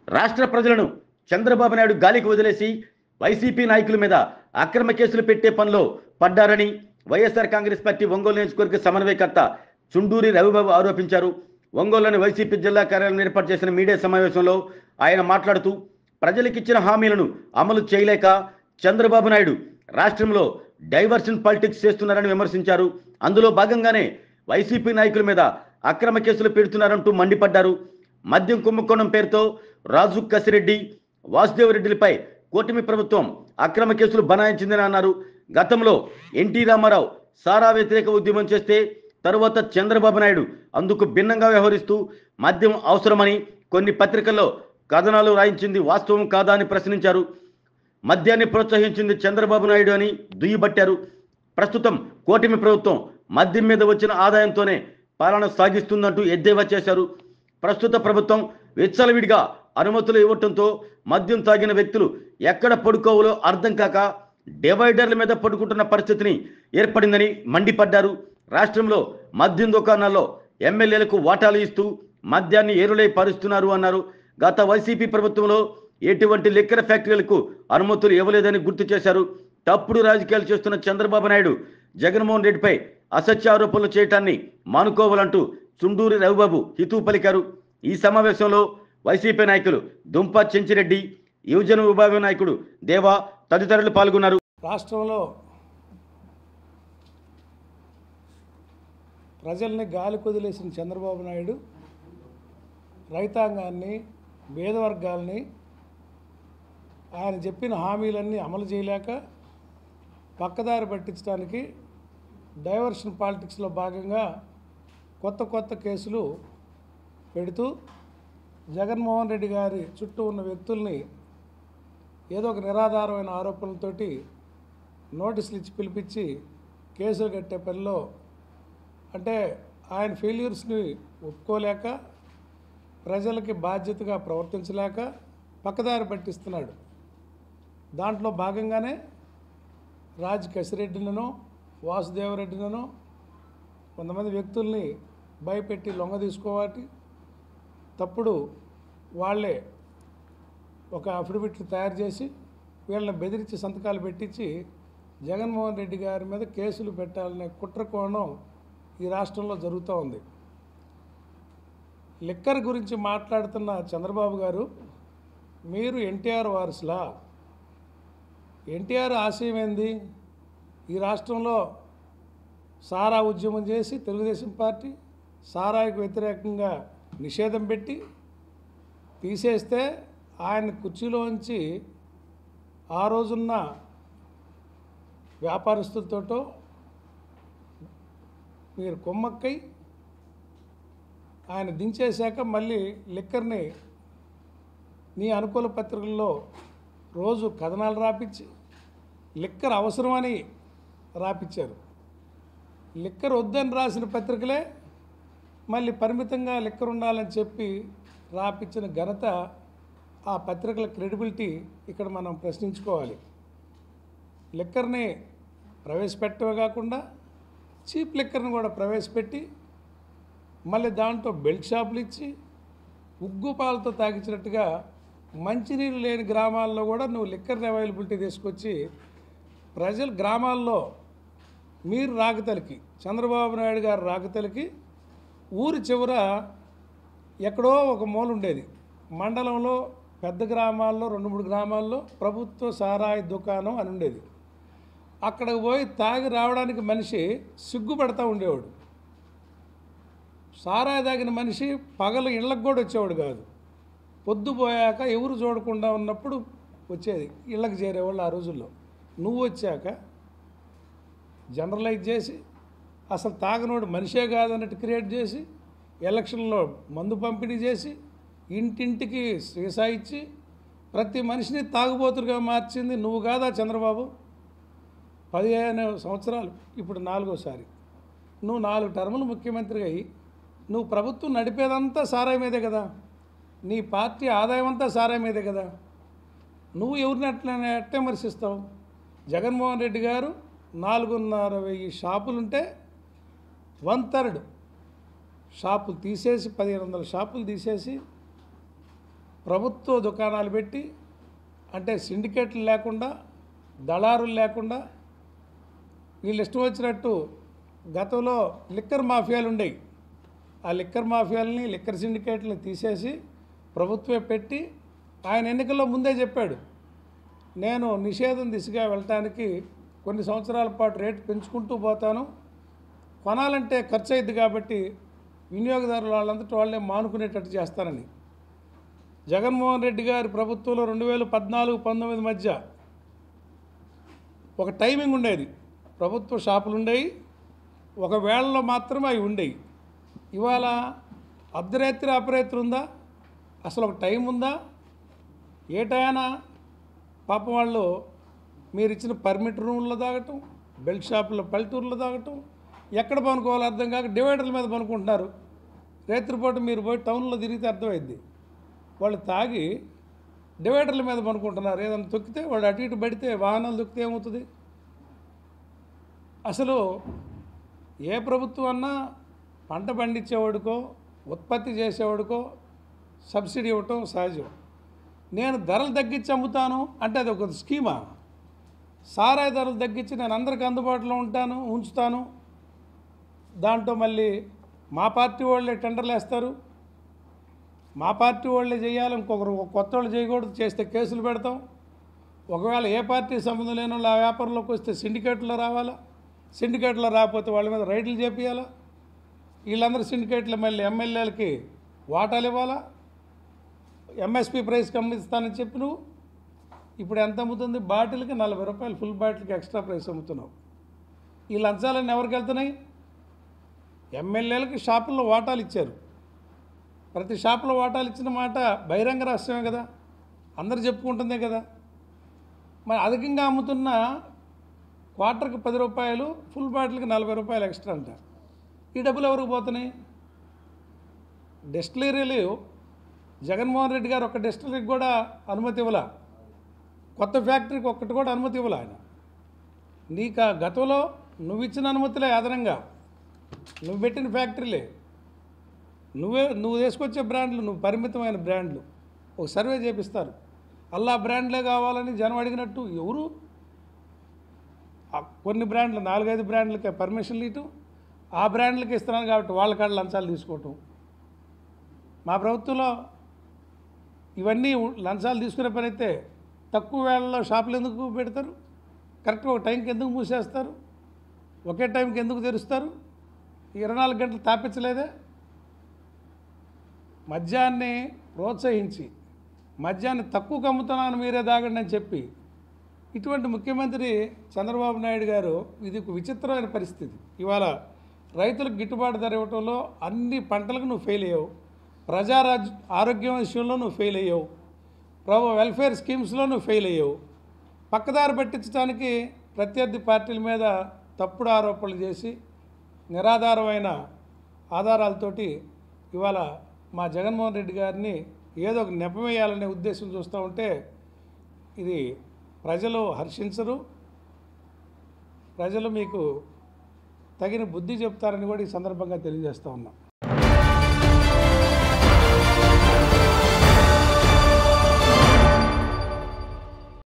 రాష్ట్ర ప్రజలను చంద్రబాబు నాయుడు గాలికి వదిలేసి వైసీపీ నాయకుల మీద అక్రమ కేసులు పెట్టే పనిలో పడ్డారని వైఎస్ఆర్ కాంగ్రెస్ పార్టీ ఒంగోలు నియోజకవర్గ సమన్వయకర్త చుండూరి రవిబాబు ఆరోపించారు. ఒంగోలులోని వైసీపీ జిల్లా కార్యాలయం ఏర్పాటు చేసిన మీడియా సమావేశంలో ఆయన మాట్లాడుతూ ప్రజలకిచ్చిన హామీలను అమలు చేయలేక చంద్రబాబు నాయుడు రాష్ట్రంలో డైవర్షన్ పాలిటిక్స్ చేస్తున్నారని విమర్శించారు. అందులో భాగంగానే వైసీపీ నాయకుల మీద అక్రమ కేసులు పెడుతున్నారంటూ మండిపడ్డారు. మద్యం కుంభకోణం పేరుతో రాజు కసిరెడ్డి, వాసుదేవరెడ్డిలపై కూటమి ప్రభుత్వం అక్రమ కేసులు బనాయించిందని అన్నారు. గతంలో ఎన్టీ రామారావు సారా వ్యతిరేక ఉద్యమం చేస్తే తరువాత చంద్రబాబు నాయుడు అందుకు భిన్నంగా వ్యవహరిస్తూ మద్యం అవసరమని కొన్ని పత్రికల్లో కథనాలు రాయించింది వాస్తవం కాదా అని ప్రశ్నించారు. మద్యాన్ని ప్రోత్సహించింది చంద్రబాబు నాయుడు అని దుయ్యబట్టారు. ప్రస్తుతం కూటమి ప్రభుత్వం మద్యం మీద వచ్చిన ఆదాయంతోనే పాలన సాగిస్తుందంటూ ఎద్దేవా చేశారు. ప్రస్తుత ప్రభుత్వం విచ్చలవిడిగా అనుమతులు ఇవ్వటంతో మద్యం తాగిన వ్యక్తులు ఎక్కడ పడుకోవాలో అర్థం కాక డివైడర్ల మీద పడుకుంటున్న పరిస్థితిని ఏర్పడిందని మండిపడ్డారు. రాష్ట్రంలో మద్యం దుకాణాల్లో ఎమ్మెల్యేలకు వాటాలు ఇస్తూ మద్యాన్ని ఏరులై పారుస్తున్నారు అన్నారు. గత వైసీపీ ప్రభుత్వంలో ఎటువంటి లిక్కర్ ఫ్యాక్టరీలకు అనుమతులు ఇవ్వలేదని గుర్తు చేశారు. తప్పుడు రాజకీయాలు చేస్తున్న చంద్రబాబు నాయుడు జగన్మోహన్ రెడ్డిపై అసత్య ఆరోపణలు చేయటాన్ని మానుకోవాలంటూ చుండూరి రవిబాబు హితవు పలికారు. ఈ సమావేశంలో వైసీపీ నాయకులు దుంప చెంచిరెడ్డి, యువజన విభాగం నాయకుడు దేవా తదితరులు పాల్గొన్నారు. రాష్ట్రంలో ప్రజల్ని గాలి కొదిలేసిన చంద్రబాబు నాయుడు రైతాంగాన్ని, పేదవర్గాల్ని ఆయన చెప్పిన హామీలన్నీ అమలు చేయలేక పక్కదారి పట్టించడానికి డైవర్షన్ పాలిటిక్స్లో భాగంగా కొత్త కేసులు పెడుతూ జగన్మోహన్ రెడ్డి గారి చుట్టూ ఉన్న వ్యక్తుల్ని ఏదో ఒక నిరాధారమైన ఆరోపణలతోటి నోటీసులు ఇచ్చి పిలిపించి కేసులు కట్టే పనిలో, అంటే ఆయన ఫెయిల్యూర్స్ని ఒప్పుకోలేక ప్రజలకి బాధ్యతగా ప్రవర్తించలేక పక్కదారి పట్టిస్తున్నాడు. దాంట్లో భాగంగానే రాజ్ కసిరెడ్డినో, వాసుదేవరెడ్డినో కొంతమంది వ్యక్తుల్ని భయపెట్టి లొంగ తీసుకోవాలి, తప్పుడు వాళ్ళే ఒక అఫిడవిట్లు తయారు చేసి వీళ్ళని బెదిరించి సంతకాలు పెట్టించి జగన్మోహన్ రెడ్డి గారి మీద కేసులు పెట్టాలనే కుట్ర కోణం ఈ రాష్ట్రంలో జరుగుతూ ఉంది. లిక్కర్ గురించి మాట్లాడుతున్న చంద్రబాబు గారు, మీరు ఎన్టీఆర్ వారసులా? ఎన్టీఆర్ ఆశయం ఏంది? ఈ రాష్ట్రంలో సారా ఉద్యమం చేసి తెలుగుదేశం పార్టీ సారాయికి వ్యతిరేకంగా నిషేధం పెట్టి తీసేస్తే ఆయన కుర్చీలోంచి ఆ రోజున్న వ్యాపారస్తులతోటో మీరు కొమ్మక్కై ఆయన దించేశాక మళ్ళీ లిక్కర్ని నీ అనుకూల పత్రికల్లో రోజు కథనాలు రాపించి లిక్కర్ అవసరమని రాపించారు. లిక్కర్ వద్దని రాసిన పత్రికలే మళ్ళీ పరిమితంగా లిక్కర్ ఉండాలని చెప్పి రాపించిన ఘనత ఆ పత్రికల క్రెడిబిలిటీ ఇక్కడ మనం ప్రశ్నించుకోవాలి. లిక్కర్ని ప్రవేశపెట్టమే కాకుండా చీప్ లిక్కర్ని కూడా ప్రవేశపెట్టి మళ్ళీ దాంట్లో బెల్ట్ షాపులు ఇచ్చి ఉగ్గు పాలతో తాగించినట్టుగా మంచినీళ్ళు లేని గ్రామాల్లో కూడా నువ్వు లిక్కర్ని అవైలబిలిటీ తీసుకొచ్చి ప్రజలు గ్రామాల్లో మీరు రాకతలికి, చంద్రబాబు నాయుడు గారు రాకతలికి ఊరి చివర ఎక్కడో ఒక మూల ఉండేది, మండలంలో పెద్ద గ్రామాల్లో 2-3 గ్రామాల్లో ప్రభుత్వ సారాయి దుకాణం అని ఉండేది. అక్కడికి పోయి తాగి రావడానికి మనిషి సిగ్గుపడతా ఉండేవాడు. సారాయి తాగిన మనిషి పగలు ఇళ్ళకు కూడా వచ్చేవాడు కాదు. పొద్దుపోయాక ఎవరు చూడకుండా ఉన్నప్పుడు వచ్చేది, ఇళ్ళకి చేరేవాళ్ళు ఆ రోజుల్లో. నువ్వు వచ్చాక జనరలైజ్ చేసి అసలు తాగనోడు మనిషే కాదన్నట్టు క్రియేట్ చేసి ఎలక్షన్లో మందు పంపిణీ చేసి ఇంటింటికి సీసా ఇచ్చి ప్రతి మనిషిని తాగుబోతులుగా మార్చింది నువ్వు కాదా చంద్రబాబు? 15 సంవత్సరాలు, ఇప్పుడు 4వసారి నువ్వు 4 టర్ములు ముఖ్యమంత్రిగా అయ్యి నువ్వు ప్రభుత్వం నడిపేదంతా సారాయి మీదే కదా, నీ పార్టీ ఆదాయం అంతా సారాయి మీదే కదా. నువ్వు ఎవరిని ఎట్లా విమర్శిస్తావు? జగన్మోహన్ రెడ్డి గారు 4,500 షాపులుంటే 1/3 షాపులు తీసేసి 1,500 షాపులు తీసేసి ప్రభుత్వ దుకాణాలు పెట్టి, అంటే సిండికేట్లు లేకుండా, దళారులు లేకుండా, వీళ్ళు ఇష్టం వచ్చినట్టు గతంలో లిక్కర్ మాఫియాలు ఉండేవి. ఆ లిక్కర్ మాఫియాలని, లిక్కర్ సిండికేట్లని తీసేసి ప్రభుత్వమే పెట్టి, ఆయన ఎన్నికల్లో ముందే చెప్పాడు, నేను నిషేధం దిశగా వెళ్ళటానికి కొన్ని సంవత్సరాల పాటు రేటు పెంచుకుంటూ పోతాను, కొనాలంటే ఖర్చు అయింది కాబట్టి వినియోగదారులు వాళ్ళంతటా వాళ్ళే మానుకునేటట్టు చేస్తానని. జగన్మోహన్ రెడ్డి గారి ప్రభుత్వంలో 2014-19 మధ్య ఒక టైమింగ్ ఉండేది. ప్రభుత్వ షాపులు ఉండేవి, ఒక వేళలో మాత్రమే అవి ఉండేవి. ఇవాళ అర్ధరాత్రి అపరాత్రి ఉందా? అసలు ఒక టైం ఉందా? ఏ టైనా పాపం వాళ్ళు మీరు ఇచ్చిన పర్మిట్ రూమ్లో తాగటం, బెల్ట్ షాపుల్లో పల్లెటూరులో తాగటం, ఎక్కడ పనుకోవాలో అర్థం కాక డివైడర్ల మీద పనుకుంటున్నారు. రాత్రిపూట మీరు పోయి టౌన్లో తిరిగితే అర్థమైంది. వాళ్ళు తాగి డివైడర్ల మీద పనుకుంటున్నారు. ఏదైనా తొక్కితే వాడు అటు ఇటు పడితే వాహనాలు తొక్కితే ఏమవుతుంది? అసలు ఏ ప్రభుత్వం అన్నా పంట పండించేవాడికో, ఉత్పత్తి చేసేవాడికో సబ్సిడీ ఇవ్వటం సహజం. నేను ధరలు తగ్గించి అమ్ముతాను అంటే అది ఒక స్కీమా? సారాయి ధరలు తగ్గించి నేను అందరికి అందుబాటులో ఉంచుతాను, దాంట్లో మళ్ళీ మా పార్టీ వాళ్ళే టెండర్లు వేస్తారు, మా పార్టీ వాళ్ళే చేయాలి, ఇంకొకరు కొత్త వాళ్ళు చేయకూడదు, చేస్తే కేసులు పెడతాం. ఒకవేళ ఏ పార్టీ సంబంధం లేని వాళ్ళు ఆ వ్యాపారంలోకి వస్తే సిండికేట్లో రావాలా, సిండికేట్లో రాకపోతే వాళ్ళ మీద రైడ్లు చేపియాలా, వీళ్ళందరూ సిండికేట్లు మళ్ళీ ఎమ్మెల్యేలకి వాటాలు ఇవ్వాలా, ఎంఎస్పీ ప్రైస్ కమ్మిస్తానని చెప్పి నువ్వు ఇప్పుడు ఎంత అమ్ముతుంది? బాటిల్కి 40 రూపాయలు, ఫుల్ బాటిల్కి ఎక్స్ట్రా ప్రైస్ అమ్ముతున్నావు. ఈ లంచాలన్నీ ఎవరికి వెళ్తున్నాయి? ఎమ్మెల్యేలకి షాపుల్లో వాటాలు ఇచ్చారు. ప్రతి షాపులో వాటాలు ఇచ్చిన మాట బహిరంగ రహస్యమే కదా, అందరు చెప్పుకుంటుందే కదా. మరి అధికంగా అమ్ముతున్న క్వార్టర్కి 10 రూపాయలు, ఫుల్ బాటిల్కి 40 రూపాయలు ఎక్స్ట్రా అంట. ఈ డబ్బులు ఎవరికి పోతున్నాయి? డిస్టిలరీలు జగన్మోహన్ రెడ్డి గారు ఒక డిస్టిలరీకి కూడా అనుమతి ఇవ్వాల, కొత్త ఫ్యాక్టరీకి ఒక్కటి కూడా అనుమతి ఇవ్వాల ఆయన. నీకు ఆ గతంలో నువ్వు ఇచ్చిన అనుమతులే అదనంగా, నువ్వు పెట్టిన ఫ్యాక్టరీలే, నువ్వు తీసుకొచ్చే బ్రాండ్లు, నువ్వు పరిమితమైన బ్రాండ్లు ఒక సర్వే చేపిస్తారు. అల్లా బ్రాండ్లే కావాలని జనం అడిగినట్టు ఎవరు కొన్ని బ్రాండ్లు 4-5 బ్రాండ్లకే పర్మిషన్లు ఇవ్వటం, ఆ బ్రాండ్లకి ఇస్తున్నాను కాబట్టి వాళ్ళ కాడ లంచాలు తీసుకోవటం. మా ప్రభుత్వంలో ఇవన్నీ లంచాలు తీసుకునే పని అయితే తక్కువ వేళల్లో షాపులు ఎందుకు పెడతారు? కరెక్ట్గా ఒక టైంకి ఎందుకు మూసేస్తారు? ఒకే టైంకి ఎందుకు తెరుస్తారు? 24 గంటలు తాపించలేదే? మద్యాన్ని ప్రోత్సహించి మద్యాన్ని తక్కువ అమ్ముతున్నాను మీరే తాగండి అని చెప్పి ఇటువంటి ముఖ్యమంత్రి చంద్రబాబు నాయుడు గారు, ఇది ఒక విచిత్రమైన పరిస్థితి. ఇవాళ రైతులకు గిట్టుబాటు ధర ఇవ్వటంలో అన్ని పంటలకు నువ్వు ఫెయిల్ అయ్యావు, ఆరోగ్యం విషయంలో నువ్వు ఫెయిల్ అయ్యావు, వెల్ఫేర్ స్కీమ్స్లో నువ్వు ఫెయిల్ అయ్యావు. పక్కదారి పట్టించడానికి ప్రత్యర్థి పార్టీల మీద తప్పుడు ఆరోపణలు చేసి నిరాధారమైన ఆధారాలతోటి ఇవాళ మా జగన్మోహన్ రెడ్డి గారిని ఏదో ఒక నెపవేయాలనే ఉద్దేశం చూస్తూ ఉంటే ఇది ప్రజలు హర్షించరు. ప్రజలు మీకు తగిన బుద్ధి చెప్తారని కూడా ఈ సందర్భంగా తెలియజేస్తూ ఉన్నాం.